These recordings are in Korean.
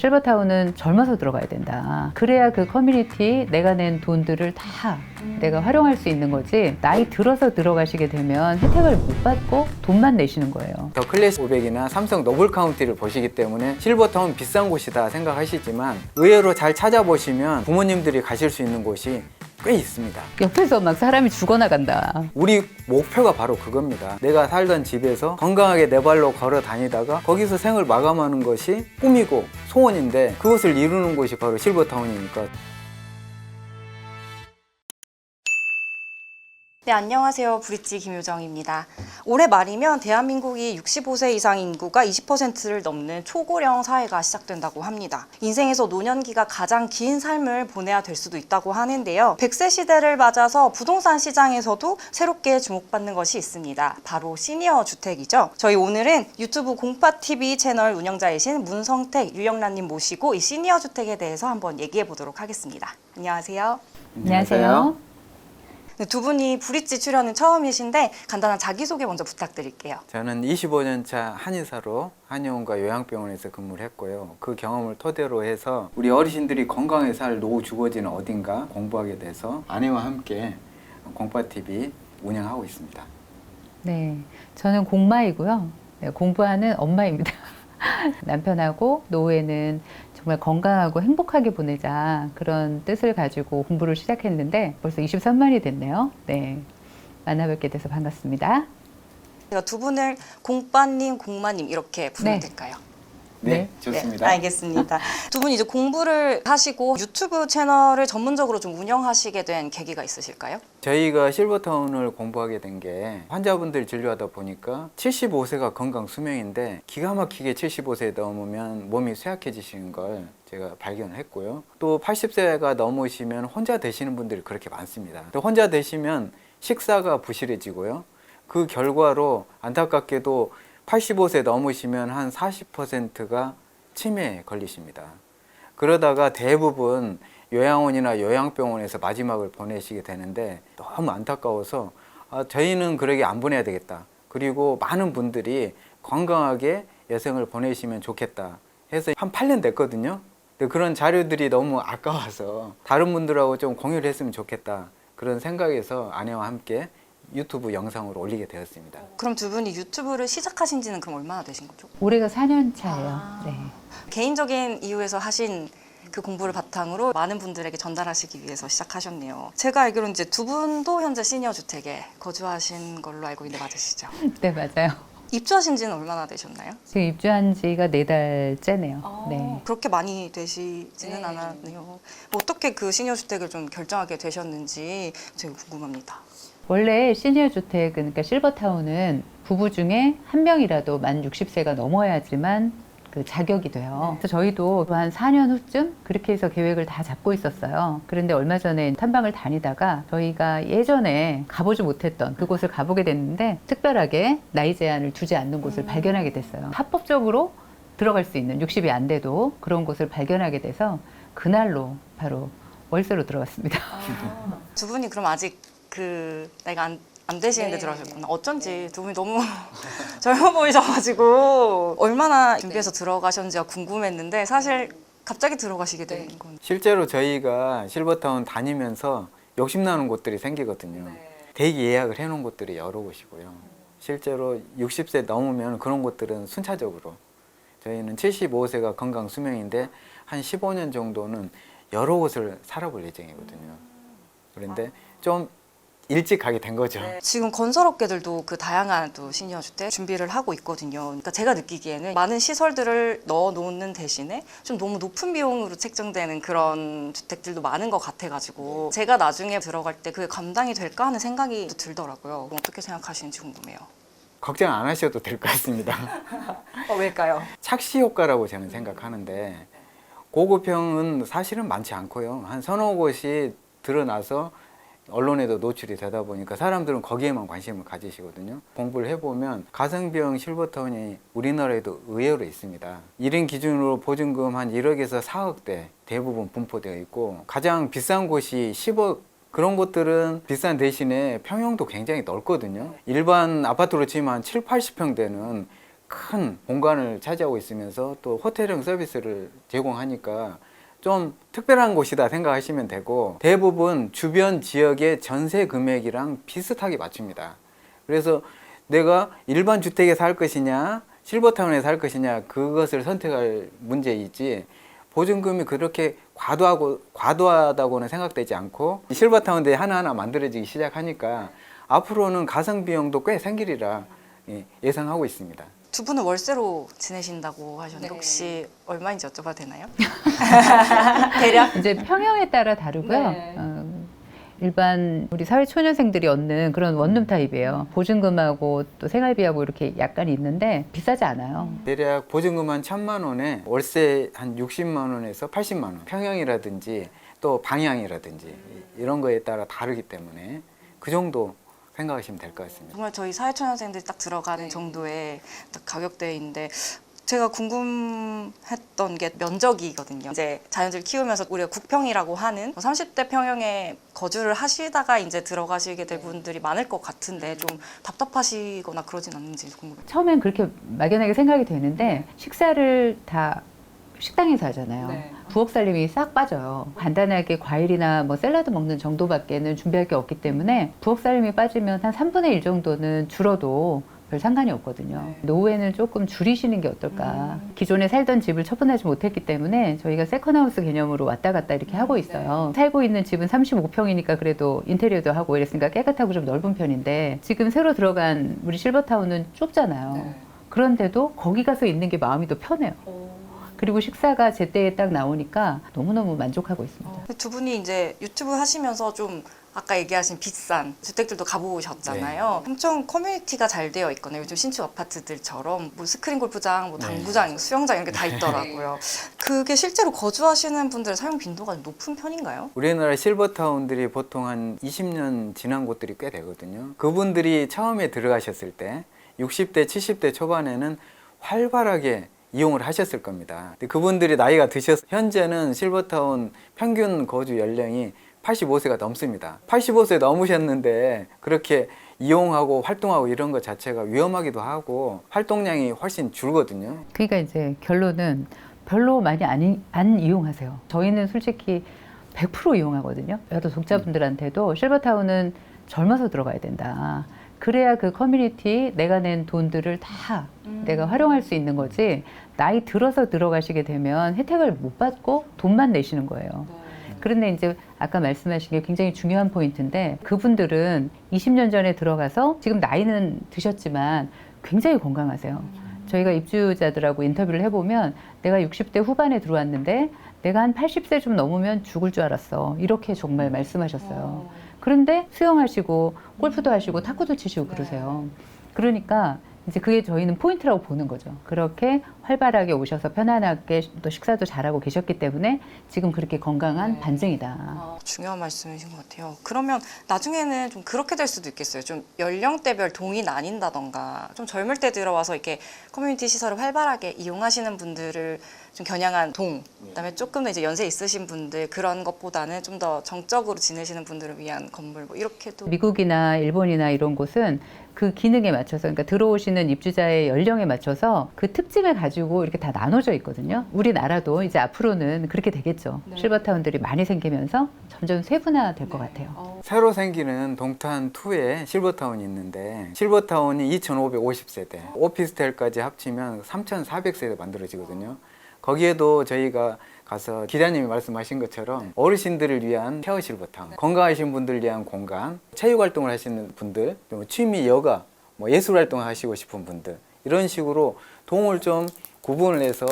실버타운은 젊어서 들어가야 된다. 그래야 그 커뮤니티 내가 낸 돈들을 다 내가 활용할 수 있는 거지, 나이 들어서 들어가시게 되면 혜택을 못 받고 돈만 내시는 거예요. 더 클래식 500이나 삼성 노블 카운티를 보시기 때문에 실버타운 비싼 곳이다 생각하시지만 의외로 잘 찾아보시면 부모님들이 가실 수 있는 곳이 꽤 있습니다. 옆에서 막 사람이 죽어나간다. 우리 목표가 바로 그겁니다. 내가 살던 집에서 건강하게 내 발로 걸어 다니다가 거기서 생을 마감하는 것이 꿈이고 소원인데, 그것을 이루는 곳이 바로 실버타운이니까. 네, 안녕하세요. 브릿지 김효정입니다. 올해 말이면 대한민국이 65세 이상 인구가 20%를 넘는 초고령 사회가 시작된다고 합니다. 인생에서 노년기가 가장 긴 삶을 보내야 될 수도 있다고 하는데요. 100세 시대를 맞아서 부동산 시장에서도 새롭게 주목받는 것이 있습니다. 바로 시니어 주택이죠. 저희 오늘은 유튜브 공파TV 채널 운영자이신 문성택, 유영란님 모시고 이 시니어 주택에 대해서 한번 얘기해 보도록 하겠습니다. 안녕하세요. 안녕하세요. 네, 두 분이 브릿지 출연은 처음이신데 간단한 자기소개 먼저 부탁드릴게요. 저는 25년 차 한의사로 한의원과 요양병원에서 근무를 했고요. 그 경험을 토대로 해서 우리 어르신들이 건강하게 살 노후 주거지는 어딘가 공부하게 돼서 아내와 함께 공파TV 운영하고 있습니다. 네, 저는 공마이고요. 네, 공부하는 엄마입니다. 남편하고 노후에는 정말 건강하고 행복하게 보내자, 그런 뜻을 가지고 공부를 시작했는데 벌써 23만이 됐네요. 네, 만나뵙게 돼서 반갑습니다. 제가 두 분을 공빠님, 공마님 이렇게 부르면 네. 될까요? 네, 좋습니다. 네, 알겠습니다. 두 분이 이제 공부를 하시고 유튜브 채널을 전문적으로 좀 운영하시게 된 계기가 있으실까요? 저희가 실버타운을 공부하게 된 게 환자분들 진료하다 보니까 75세가 건강 수명인데 기가 막히게 75세 넘으면 몸이 쇠약해지시는 걸 제가 발견을 했고요. 또 80세가 넘으시면 혼자 되시는 분들이 그렇게 많습니다. 또 혼자 되시면 식사가 부실해지고요. 그 결과로 안타깝게도 85세 넘으시면 한 40%가 치매에 걸리십니다. 그러다가 대부분 요양원이나 요양병원에서 마지막을 보내시게 되는데 너무 안타까워서 저희는 그러게 안 보내야 되겠다. 그리고 많은 분들이 건강하게 여생을 보내시면 좋겠다 해서 한 8년 됐거든요. 근데 그런 자료들이 너무 아까워서 다른 분들하고 좀 공유를 했으면 좋겠다. 그런 생각에서 아내와 함께 유튜브 영상으로 올리게 되었습니다. 그럼 두 분이 유튜브를 시작하신 지는 그럼 얼마나 되신 거죠? 올해가 4년 차예요. 네. 개인적인 이유에서 하신 그 공부를 바탕으로 많은 분들에게 전달하시기 위해서 시작하셨네요. 제가 알기로는 이제 두 분도 현재 시니어 주택에 거주하신 걸로 알고 있는데 맞으시죠? 네, 맞아요. 입주하신 지는 얼마나 되셨나요? 지금 입주한 지가 4달째네요. 네. 그렇게 많이 되시지는 네. 않았네요. 어떻게 그 시니어 주택을 좀 결정하게 되셨는지 되게 궁금합니다. 원래 시니어 주택은, 그러니까 실버타운은 부부 중에 한 명이라도 만 60세가 넘어야지만 그 자격이 돼요. 그래서 저희도 한 4년 후쯤 그렇게 해서 계획을 다 잡고 있었어요. 그런데 얼마 전에 탐방을 다니다가 저희가 예전에 가보지 못했던 그곳을 가보게 됐는데 특별하게 나이 제한을 두지 않는 곳을 발견하게 됐어요. 합법적으로 들어갈 수 있는, 60이 안 돼도 그런 곳을 발견하게 돼서 그날로 바로 월세로 들어갔습니다. 두 분이 그럼 아직 그 나이가 안 되시는데 네. 들어가셨구나. 어쩐지 두 분이 너무 젊어 보이셔가지고 얼마나 준비해서 들어가셨는지가 궁금했는데 사실 갑자기 들어가시게 된 건. 실제로 저희가 실버타운 다니면서 욕심나는 곳들이 생기거든요. 대기 예약을 해놓은 곳들이 여러 곳이고요. 실제로 60세 넘으면 그런 곳들은 순차적으로, 저희는 75세가 건강 수명인데 한 15년 정도는 여러 곳을 살아볼 예정이거든요. 그런데 좀 일찍 가게 된 거죠. 지금 건설업계들도 그 다양한 또 시니어 주택 준비를 하고 있거든요. 그러니까 제가 느끼기에는 많은 시설들을 넣어 놓는 대신에 좀 너무 높은 비용으로 책정되는 그런 주택들도 많은 것 같아가지고 제가 나중에 들어갈 때 그게 감당이 될까 하는 생각이 들더라고요. 어떻게 생각하시는지 궁금해요. 걱정 안 하셔도 될 것 같습니다. 왜일까요? 착시 효과라고 저는 생각하는데, 고급형은 사실은 많지 않고요. 한 서너 곳이 드러나서 언론에도 노출이 되다 보니까 사람들은 거기에만 관심을 가지시거든요. 공부를 해보면 가성비형 실버타운이 우리나라에도 의외로 있습니다. 1인 기준으로 보증금 한 1억에서 4억대 대부분 분포되어 있고, 가장 비싼 곳이 10억, 그런 곳들은 비싼 대신에 평형도 굉장히 넓거든요. 일반 아파트로 치면 한 7, 80평대는 큰 공간을 차지하고 있으면서 또 호텔형 서비스를 제공하니까 좀 특별한 곳이다 생각하시면 되고, 대부분 주변 지역의 전세 금액이랑 비슷하게 맞춥니다. 그래서 내가 일반 주택에 살 것이냐 실버타운에 살 것이냐 그것을 선택할 문제이지, 보증금이 그렇게 과도하다고는 생각되지 않고, 실버타운에 하나하나 만들어지기 시작하니까 앞으로는 가성 비용도 꽤 생기리라 예상하고 있습니다. 두 분은 월세로 지내신다고 하셨는데 혹시 얼마인지 여쭤봐도 되나요? 대략? 이제 평형에 따라 다르고요. 일반 우리 사회 초년생들이 얻는 그런 원룸 타입이에요. 보증금하고 또 생활비하고 이렇게 약간 있는데 비싸지 않아요. 대략 보증금 한 1,000만 원에 월세 한 60만 원에서 80만 원. 평형이라든지 또 방향이라든지 이런 거에 따라 다르기 때문에 그 정도 생각하시면 될 것 같습니다. 정말 저희 사회초년생들이 딱 들어가는 정도의 딱 가격대인데, 제가 궁금했던 게 면적이거든요. 이제 자녀들 키우면서 우리가 국평이라고 하는 30대 평형에 거주를 하시다가 이제 들어가시게 될 분들이 많을 것 같은데 좀 답답하시거나 그러진 않는지 궁금해요. 처음엔 그렇게 막연하게 생각이 되는데 식사를 다 식당에서 하잖아요. 부엌 살림이 싹 빠져요. 간단하게 과일이나 뭐 샐러드 먹는 정도밖에는 준비할 게 없기 때문에 부엌 살림이 빠지면 한 3분의 1 정도는 줄어도 별 상관이 없거든요. 노후에는 조금 줄이시는 게 어떨까. 기존에 살던 집을 처분하지 못했기 때문에 저희가 세컨하우스 개념으로 왔다 갔다 이렇게 하고 있어요. 살고 있는 집은 35평이니까 그래도 인테리어도 하고 이랬으니까 깨끗하고 좀 넓은 편인데, 지금 새로 들어간 우리 실버타운은 좁잖아요. 그런데도 거기 가서 있는 게 마음이 더 편해요. 그리고 식사가 제때에 딱 나오니까 너무너무 만족하고 있습니다. 두 분이 이제 유튜브 하시면서 좀 아까 얘기하신 비싼 주택들도 가보셨잖아요. 엄청 커뮤니티가 잘 되어 있거든요. 요즘 신축 아파트들처럼 뭐 스크린 골프장, 뭐 당구장, 수영장 이런 게 다 있더라고요. 그게 실제로 거주하시는 분들의 사용 빈도가 높은 편인가요? 우리나라 실버타운들이 보통 한 20년 지난 곳들이 꽤 되거든요. 그분들이 처음에 들어가셨을 때 60대, 70대 초반에는 활발하게 이용을 하셨을 겁니다. 근데 그분들이 나이가 드셔서 현재는 실버타운 평균 거주 연령이 85세가 넘습니다. 85세 넘으셨는데 그렇게 이용하고 활동하고 이런 것 자체가 위험하기도 하고 활동량이 훨씬 줄거든요. 그러니까 이제 결론은 별로 많이 안 이용하세요. 저희는 솔직히 100% 이용하거든요. 여도 독자분들한테도 실버타운은 젊어서 들어가야 된다. 그래야 그 커뮤니티 내가 낸 돈들을 다 내가 활용할 수 있는 거지, 나이 들어서 들어가시게 되면 혜택을 못 받고 돈만 내시는 거예요. 그런데 이제 아까 말씀하신 게 굉장히 중요한 포인트인데, 그분들은 20년 전에 들어가서 지금 나이는 드셨지만 굉장히 건강하세요. 저희가 입주자들하고 인터뷰를 해보면 내가 60대 후반에 들어왔는데 내가 한 80세 좀 넘으면 죽을 줄 알았어. 이렇게 정말 말씀하셨어요. 그런데 수영하시고 골프도 하시고 탁구도 치시고 그러세요. 그러니까 이제 그게 저희는 포인트라고 보는 거죠. 그렇게 활발하게 오셔서 편안하게 또 식사도 잘하고 계셨기 때문에 지금 그렇게 건강한 반증이다. 중요한 말씀이신 것 같아요. 그러면 나중에는 좀 그렇게 될 수도 있겠어요. 좀 연령대별 동이 나뉜다던가, 좀 젊을 때 들어와서 이렇게 커뮤니티 시설을 활발하게 이용하시는 분들을 좀 겨냥한 동, 그다음에 조금 더 이제 연세 있으신 분들, 그런 것보다는 좀 더 정적으로 지내시는 분들을 위한 건물, 뭐 이렇게도. 미국이나 일본이나 이런 곳은 그 기능에 맞춰서, 그러니까 들어오시는 입주자의 연령에 맞춰서 그 특징을 가지고 이렇게 다 나눠져 있거든요. 우리나라도 이제 앞으로는 그렇게 되겠죠. 실버타운들이 많이 생기면서 점점 세분화될 것 같아요. 새로 생기는 동탄2에 실버타운이 있는데, 실버타운이 2,550세대, 오피스텔까지 합치면 3,400세대 만들어지거든요. 거기에도 저희가 가서 기자님이 말씀하신 것처럼 어르신들을 위한 케어 실버타운, 건강하신 분들을 위한 공간, 체육활동을 하시는 분들, 취미, 여가, 뭐 예술활동을 하시고 싶은 분들, 이런 식으로 동을 좀 구분을 해서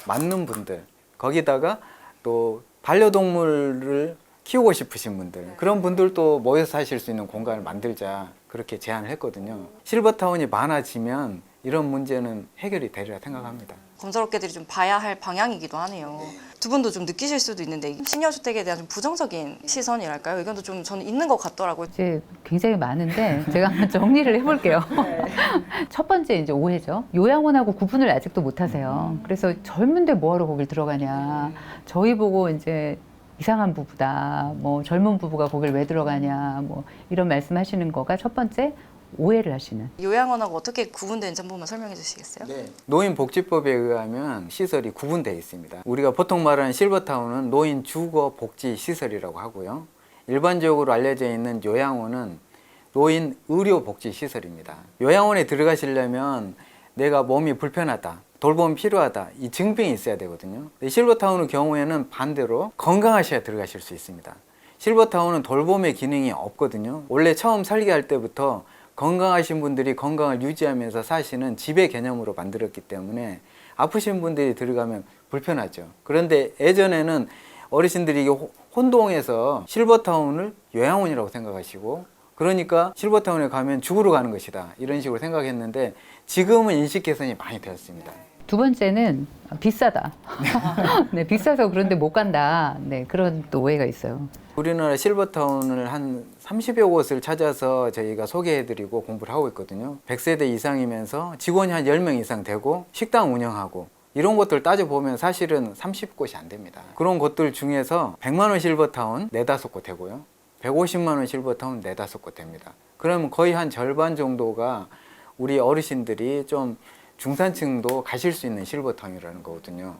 맞는 분들, 거기다가 또 반려동물을 키우고 싶으신 분들, 그런 분들도 모여서 사실 수 있는 공간을 만들자, 그렇게 제안을 했거든요. 실버타운이 많아지면 이런 문제는 해결이 되리라 생각합니다. 건설업계들이 좀 봐야 할 방향이기도 하네요. 두 분도 좀 느끼실 수도 있는데, 시니어주택에 대한 좀 부정적인 시선이랄까요? 의견도 좀 저는 있는 것 같더라고요. 이제 굉장히 많은데 제가 한번 정리를 해볼게요. 첫 번째 이제 오해죠. 요양원하고 구분을 아직도 못 하세요. 그래서 젊은데 뭐하러 거길 들어가냐. 저희 보고 이제 이상한 부부다, 뭐 젊은 부부가 거길 왜 들어가냐, 뭐 이런 말씀하시는 거가 첫 번째 오해를 하시는. 요양원하고 어떻게 구분되는지 한 번만 설명해 주시겠어요? 노인복지법에 의하면 시설이 구분되어 있습니다. 우리가 보통 말하는 실버타운은 노인 주거 복지 시설이라고 하고요. 일반적으로 알려져 있는 요양원은 노인 의료 복지 시설입니다. 요양원에 들어가시려면 내가 몸이 불편하다, 돌봄이 필요하다, 이 증빙이 있어야 되거든요. 실버타운의 경우에는 반대로 건강하셔야 들어가실 수 있습니다. 실버타운은 돌봄의 기능이 없거든요. 원래 처음 설계할 때부터 건강하신 분들이 건강을 유지하면서 사시는 지배 개념으로 만들었기 때문에 아프신 분들이 들어가면 불편하죠. 그런데 예전에는 어르신들이 이게 혼동해서 실버타운을 요양원이라고 생각하시고, 그러니까 실버타운에 가면 죽으러 가는 것이다, 이런 식으로 생각했는데 지금은 인식 개선이 많이 되었습니다. 두 번째는 비싸다. 네, 비싸서 그런데 못 간다. 네, 그런 또 오해가 있어요. 우리나라 실버타운을 한 30여 곳을 찾아서 저희가 소개해드리고 공부를 하고 있거든요. 100세대 이상이면서 직원이 한 10명 이상 되고 식당 운영하고 이런 것들 따져보면 사실은 30곳이 안 됩니다. 그런 곳들 중에서 100만 원 실버타운 4-5곳 되고요. 150만 원 실버타운 4-5곳 됩니다. 그러면 거의 한 절반 정도가 우리 어르신들이 좀 중산층도 가실 수 있는 실버타운이라는 거거든요.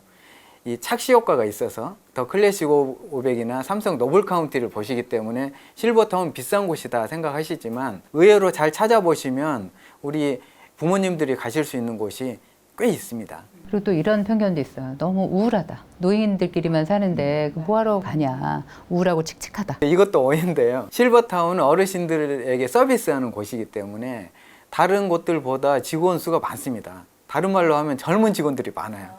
이 착시 효과가 있어서 더 클래식 500이나 삼성 노블 카운티를 보시기 때문에 실버타운 비싼 곳이다 생각하시지만 의외로 잘 찾아보시면 우리 부모님들이 가실 수 있는 곳이 꽤 있습니다. 그리고 또 이런 편견도 있어요. 너무 우울하다. 노인들끼리만 사는데 뭐하러 가냐. 우울하고 칙칙하다. 이것도 오해인데요. 실버타운은 어르신들에게 서비스하는 곳이기 때문에 다른 곳들보다 직원 수가 많습니다. 다른 말로 하면 젊은 직원들이 많아요.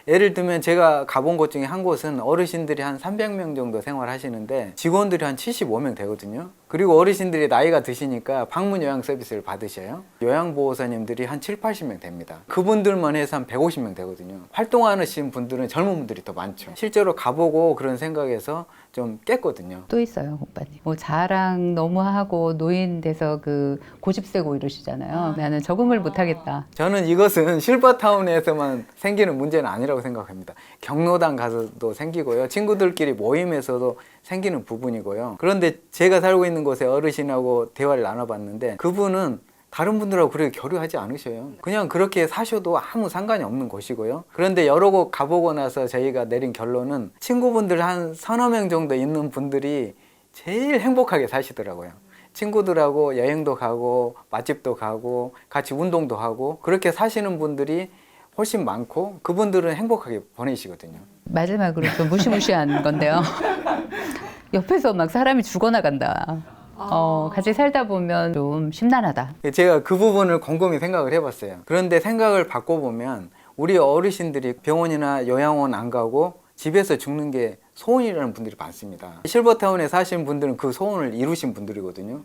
예를 들면 제가 가본 곳 중에 한 곳은 어르신들이 한 300명 정도 생활하시는데 직원들이 한 75명 되거든요. 그리고 어르신들이 나이가 드시니까 방문 요양 서비스를 받으셔요. 요양보호사님들이 한 70-80명 됩니다. 그분들만 해서 한 150명 되거든요. 활동하시는 분들은 젊은 분들이 더 많죠. 실제로 가보고 그런 생각에서 좀 깼거든요. 또 있어요, 오빠님. 뭐 자랑 너무 하고 노인 돼서 그 고집 세고 이러시잖아요. 나는 적응을 못 하겠다. 저는 이것은 실버타운에서만 생기는 문제는 아니라고 생각합니다. 경로당 가서도 생기고요. 친구들끼리 모임에서도 생기는 부분이고요. 그런데 제가 살고 있는 곳에 어르신하고 대화를 나눠봤는데 그분은 다른 분들하고 그렇게 교류하지 않으셔요. 그냥 그렇게 사셔도 아무 상관이 없는 곳이고요. 그런데 여러 곳 가보고 나서 저희가 내린 결론은 친구분들 한 3-4명 정도 있는 분들이 제일 행복하게 사시더라고요. 친구들하고 여행도 가고 맛집도 가고 같이 운동도 하고 그렇게 사시는 분들이 훨씬 많고 그분들은 행복하게 보내시거든요. 마지막으로 좀 무시무시한 건데요. 옆에서 막 사람이 죽어나간다. 같이 살다 보면 좀 심란하다. 제가 그 부분을 곰곰이 생각을 해봤어요. 그런데 생각을 바꿔보면 우리 어르신들이 병원이나 요양원 안 가고 집에서 죽는 게 소원이라는 분들이 많습니다. 실버타운에 사시는 분들은 그 소원을 이루신 분들이거든요.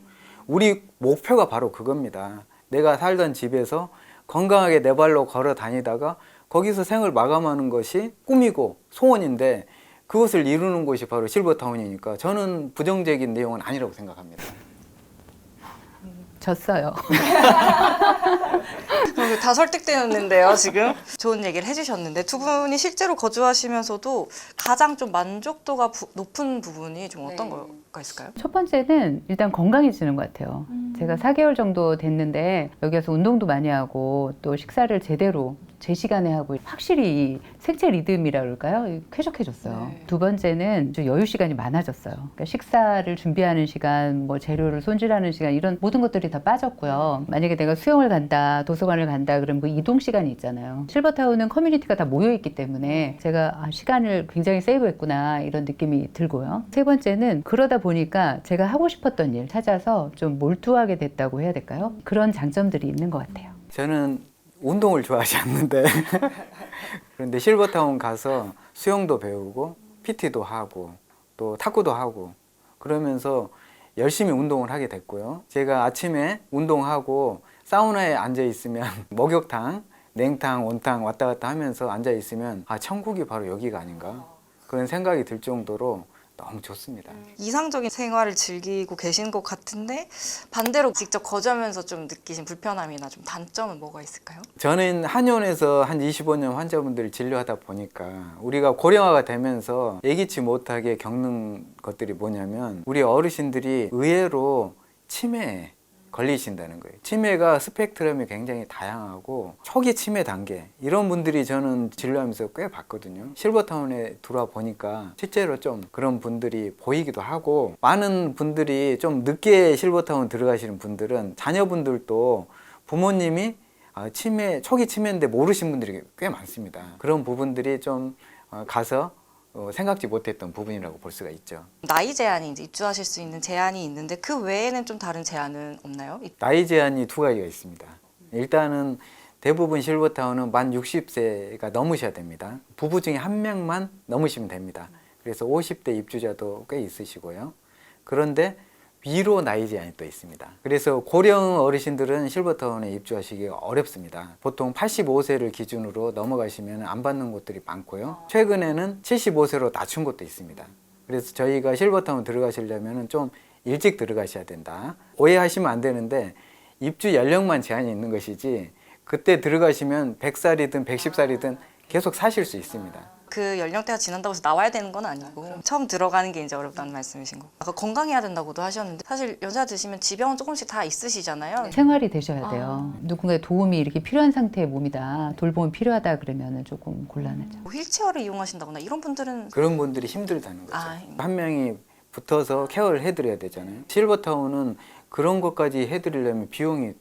우리 목표가 바로 그겁니다. 내가 살던 집에서 건강하게 내 발로 걸어 다니다가 거기서 생을 마감하는 것이 꿈이고 소원인데 그것을 이루는 곳이 바로 실버타운이니까 저는 부정적인 내용은 아니라고 생각합니다. 졌어요. 다 설득되었는데요, 지금. 좋은 얘기를 해주셨는데 두 분이 실제로 거주하시면서도 가장 좀 만족도가 높은 부분이 좀 어떤 거가 있을까요? 첫 번째는 일단 건강해지는 것 같아요. 제가 4개월 정도 됐는데 여기서 운동도 많이 하고 또 식사를 제대로 제 시간에 하고 확실히 이 생체 리듬이라 그럴까요? 쾌적해졌어요. 두 번째는 좀 여유 시간이 많아졌어요. 그러니까 식사를 준비하는 시간, 뭐 재료를 손질하는 시간 이런 모든 것들이 다 빠졌고요. 만약에 내가 수영을 간다, 도서관을 간다 그러면 그 이동 시간이 있잖아요. 실버타운은 커뮤니티가 다 모여있기 때문에 제가 시간을 굉장히 세이브했구나 이런 느낌이 들고요. 세 번째는 그러다 보니까 제가 하고 싶었던 일 찾아서 좀 몰두하게 됐다고 해야 될까요? 그런 장점들이 있는 것 같아요. 저는 운동을 좋아하지 않는데 그런데 실버타운 가서 수영도 배우고 PT도 하고 또 탁구도 하고 그러면서 열심히 운동을 하게 됐고요. 제가 아침에 운동하고 사우나에 앉아 있으면 목욕탕, 냉탕, 온탕 왔다 갔다 하면서 앉아 있으면 아 천국이 바로 여기가 아닌가 그런 생각이 들 정도로 너무 좋습니다. 이상적인 생활을 즐기고 계신 것 같은데 반대로 직접 거주하면서 좀 느끼신 불편함이나 좀 단점은 뭐가 있을까요? 저는 한의원에서 한 25년 환자분들을 진료하다 보니까 우리가 고령화가 되면서 예기치 못하게 겪는 것들이 뭐냐면 우리 어르신들이 의외로 치매에 걸리신다는 거예요. 치매가 스펙트럼이 굉장히 다양하고 초기 치매 단계 이런 분들이 저는 진료하면서 꽤 봤거든요. 실버타운에 들어와 보니까 실제로 좀 그런 분들이 보이기도 하고, 많은 분들이 좀 늦게 실버타운 들어가시는 분들은 자녀분들도 부모님이 치매, 초기 치매인데 모르신 분들이 꽤 많습니다. 그런 부분들이 좀 가서 생각지 못했던 부분이라고 볼 수가 있죠. 나이 제한이 이제 입주하실 수 있는 제한이 있는데 그 외에는 좀 다른 제한은 없나요? 나이 제한이 두 가지가 있습니다. 일단은 대부분 실버타운은 만 60세가 넘으셔야 됩니다. 부부 중에 한 명만 넘으시면 됩니다. 그래서 50대 입주자도 꽤 있으시고요. 그런데 위로 나이 제한이 또 있습니다. 그래서 고령 어르신들은 실버타운에 입주하시기가 어렵습니다. 보통 85세를 기준으로 넘어가시면 안 받는 곳들이 많고요. 최근에는 75세로 낮춘 곳도 있습니다. 그래서 저희가 실버타운 들어가시려면 좀 일찍 들어가셔야 된다. 오해하시면 안 되는데 입주 연령만 제한이 있는 것이지 그때 들어가시면 100살이든 110살이든 계속 사실 수 있습니다. 그 연령대가 지난다고 해서 나와야 되는 건 아니고 처음 들어가는 게 이제 어렵다는 말씀이신 거고, 아까 건강해야 된다고도 하셨는데 사실 연세가 드시면 지병은 조금씩 다 있으시잖아요. 생활이 되셔야 돼요. 누군가의 도움이 이렇게 필요한 상태의 몸이다, 돌봄이 필요하다 그러면 조금 곤란하죠. 뭐 휠체어를 이용하신다거나 이런 분들은 그런 분들이 힘들다는 거죠. 아, 한 명이 붙어서 케어를 해드려야 되잖아요. 실버타운은 그런 것까지 해드리려면 비용이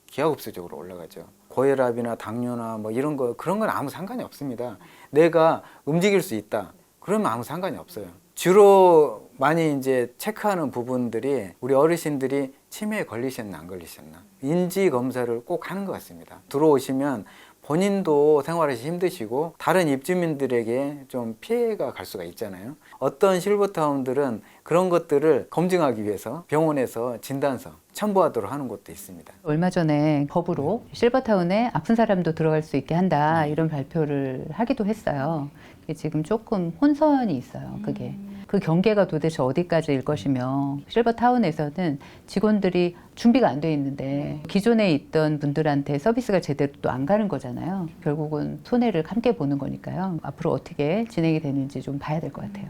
기하급수적으로 올라가죠. 고혈압이나 당뇨나 뭐 이런 거, 그런 건 아무 상관이 없습니다. 내가 움직일 수 있다, 그러면 아무 상관이 없어요. 주로 많이 이제 체크하는 부분들이 우리 어르신들이 치매에 걸리셨나 안 걸리셨나 인지 검사를 꼭 하는 것 같습니다. 들어오시면 본인도 생활하시 힘드시고 다른 입주민들에게 좀 피해가 갈 수가 있잖아요. 어떤 실버타운들은 그런 것들을 검증하기 위해서 병원에서 진단서 첨부하도록 하는 곳도 있습니다. 얼마 전에 법으로 실버타운에 아픈 사람도 들어갈 수 있게 한다 이런 발표를 하기도 했어요. 지금 조금 혼선이 있어요. 그게 그 경계가 도대체 어디까지일 것이며, 실버타운에서는 직원들이 준비가 안 돼 있는데 기존에 있던 분들한테 서비스가 제대로 또 안 가는 거잖아요. 결국은 손해를 함께 보는 거니까요. 앞으로 어떻게 진행이 되는지 좀 봐야 될 것 같아요.